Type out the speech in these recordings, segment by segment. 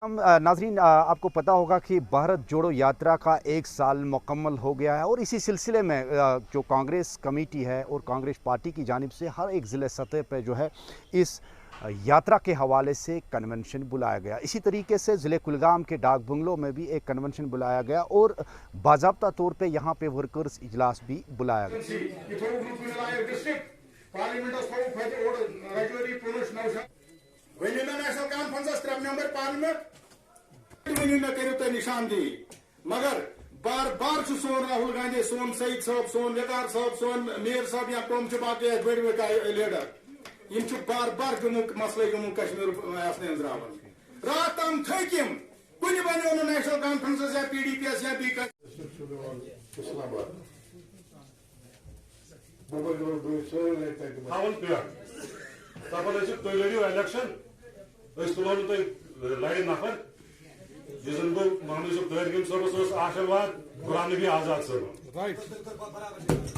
नाजरीन, आपको पता होगा कि भारत जोड़ो यात्रा का 1 साल मुकम्मल हो गया है और इसी सिलसिले में जो कांग्रेस कमेटी है और कांग्रेस पार्टी की जानिब से हर एक ज़िले सतह पर जो है इस यात्रा के हवाले से कन्वेंशन बुलाया गया। इसी तरीके से ज़िले कुलगाम के डाक बंगलों में भी एक कन्वेंशन बुलाया गया और बाज़ाब्ता तौर पे यहाँ पे वर्कर्स इजलास भी बुलाया गया। मगर बार बार सोन राहुल गांधी, सोन सईद साहब, सोन वेकार साहब, सोन मेयर साहब या कौम बाकी बड़ लीडर बार बार जम्मू मसले जम्मू कश्मीर रात तम थम कुछ बनो नेशनल कॉन्फ्रेंस या PDPS या लाइन नफर मोहम्मद तहरीम साहब आशीर्वाद गुलाम नबी आजाद साहब। राइट।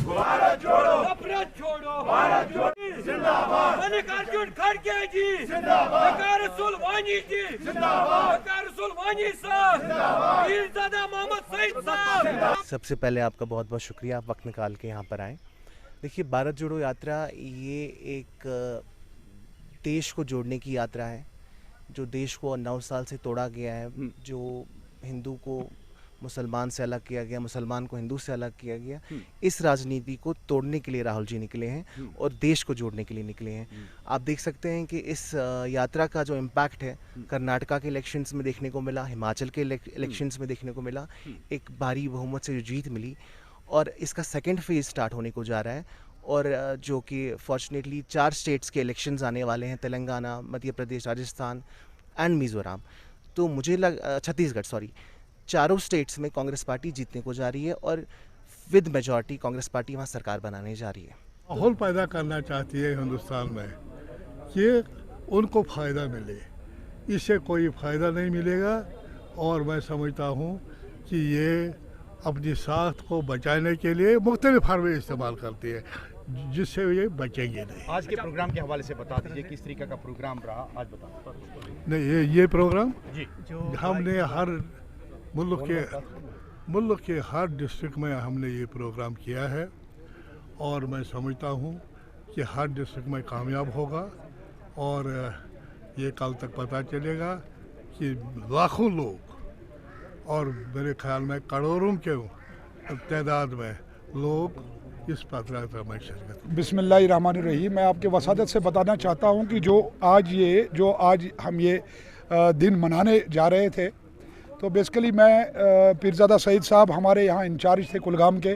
भारत जोड़ो, नफरत छोड़ो, भारत जोड़ो जिंदाबाद, मल्लिकार्जुन खड़गे जी जिंदाबाद, वकार रसूल वानी जी जिंदाबाद, वकार रसूल वानी साहब जिंदाबाद, पीरजादा मोहम्मद सईद साहब। सबसे पहले आपका बहुत बहुत शुक्रिया, आप वक्त निकाल के यहाँ पर आए। देखिए, भारत जोड़ो यात्रा ये एक देश को जोड़ने की यात्रा है, जो देश को 9 साल से तोड़ा गया है, जो हिंदू को मुसलमान से अलग किया गया, मुसलमान को हिंदू से अलग किया गया, इस राजनीति को तोड़ने के लिए राहुल जी निकले हैं और देश को जोड़ने के लिए निकले हैं। आप देख सकते हैं कि इस यात्रा का जो इम्पैक्ट है कर्नाटका के इलेक्शंस में देखने को मिला, हिमाचल के इलेक्शंस में देखने को मिला, एक भारी बहुमत से जो जीत मिली और इसका सेकेंड फेज स्टार्ट होने को जा रहा है और जो कि फॉर्चुनेटली 4 स्टेट्स के इलेक्शंस आने वाले हैं, तेलंगाना, मध्य प्रदेश, राजस्थान एंड मिज़ोरम। तो मुझे छत्तीसगढ़, सॉरी, चारों स्टेट्स में कांग्रेस पार्टी जीतने को जा रही है और विद मेजॉरिटी कांग्रेस पार्टी वहाँ सरकार बनाने जा रही है। माहौल पैदा करना चाहती है हिंदुस्तान में कि उनको फ़ायदा मिले, इससे कोई फ़ायदा नहीं मिलेगा और मैं समझता हूँ कि ये अपनी साख को बचाने के लिए मुख्तलिफ फार्मे इस्तेमाल करती है जिससे ये बचेंगे नहीं। आज के प्रोग्राम के हवाले से बता दीजिए, किस तरीके का प्रोग्राम रहा आज, बता। नहीं, ये प्रोग्राम हमने हर मुल्क के हर डिस्ट्रिक्ट में हमने ये प्रोग्राम किया है और मैं समझता हूँ कि हर डिस्ट्रिक्ट में कामयाब होगा और ये कल तक पता चलेगा कि लाखों लोग और मेरे ख्याल में करोड़ों के तादाद में लोग इस पदयात्रा में शिरकत। बिस्मिल्लाहिर्रहमानिर्रहीम। मैं आपके वसादत से बताना चाहता हूँ कि जो आज हम ये दिन मनाने जा रहे थे, तो बेसिकली मैं पीरजादा सईद साहब हमारे यहाँ इंचार्ज थे कुलगाम के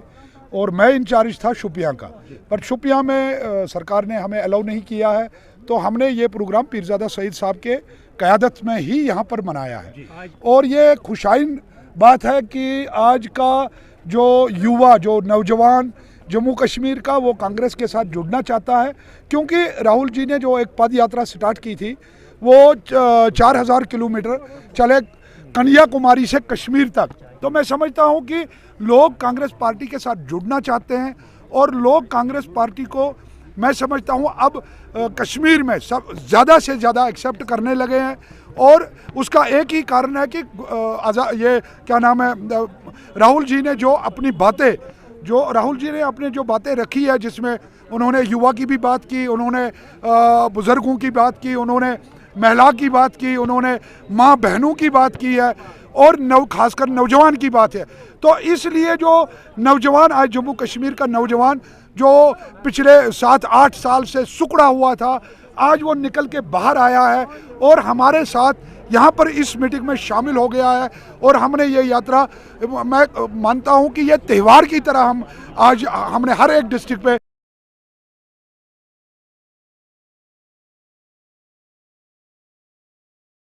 और मैं इंचार्ज था शुपियाँ का, पर शुपियाँ में सरकार ने हमें अलाउ नहीं किया है, तो हमने ये प्रोग्राम पीरजादा सईद साहब के क़यादत में ही यहाँ पर मनाया है। और ये खुशाइन बात है कि आज का जो युवा, जो नौजवान जम्मू कश्मीर का, वो कांग्रेस के साथ जुड़ना चाहता है, क्योंकि राहुल जी ने जो एक पद यात्रा स्टार्ट की थी वो 4000 किलोमीटर चले कन्याकुमारी से कश्मीर तक। तो मैं समझता हूँ कि लोग कांग्रेस पार्टी के साथ जुड़ना चाहते हैं और लोग कांग्रेस पार्टी को, मैं समझता हूँ, अब कश्मीर में सब ज़्यादा से ज़्यादा एक्सेप्ट करने लगे हैं और उसका एक ही कारण है कि ये क्या नाम है, राहुल जी ने जो अपनी बातें रखी है, जिसमें उन्होंने युवा की भी बात की, उन्होंने बुज़ुर्गों की बात की, उन्होंने महिला की बात की, उन्होंने माँ बहनों की बात की है और खासकर नौजवान की बात है। तो इसलिए जो नौजवान, आज जम्मू कश्मीर का नौजवान जो पिछले 7-8 साल से सुकड़ा हुआ था, आज वो निकल के बाहर आया है और हमारे साथ यहाँ पर इस मीटिंग में शामिल हो गया है और हमने ये यात्रा, मैं मानता हूँ कि ये त्यौहार की तरह हमने हर एक डिस्ट्रिक्ट पे